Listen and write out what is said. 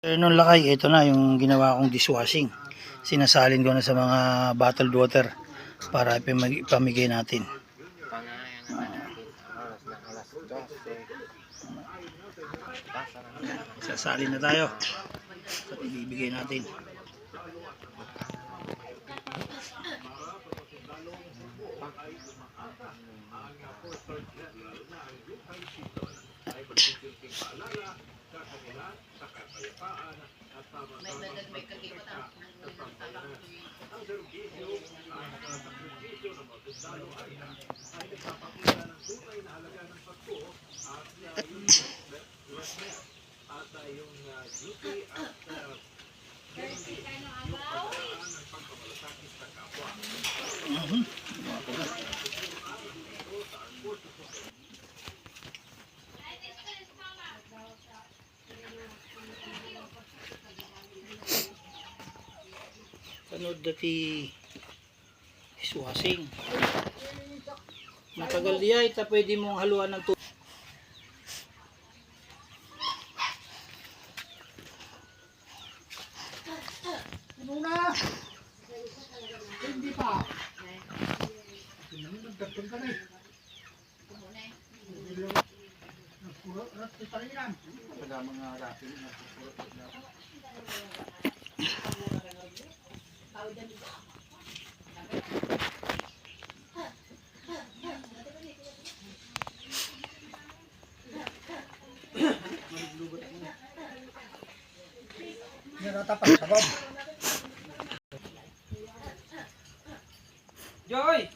Nung lakay, ito na yung ginawa kong dishwashing. Sinasalin ko na sa mga bottled water para ipamigay natin. Pangayan naman natin sa oras na alas 12. Sasalin na tayo at ibibigay natin. Sunod dati dishwashing. Matagal diya, ita pwede mong haluan ng tubig. Muna! Hindi pa! Nagtatong ka na eh. Nagpuro, rati pa rin yan. Wala mga rati, nagpuro. Naratapan sa Bob. Joy!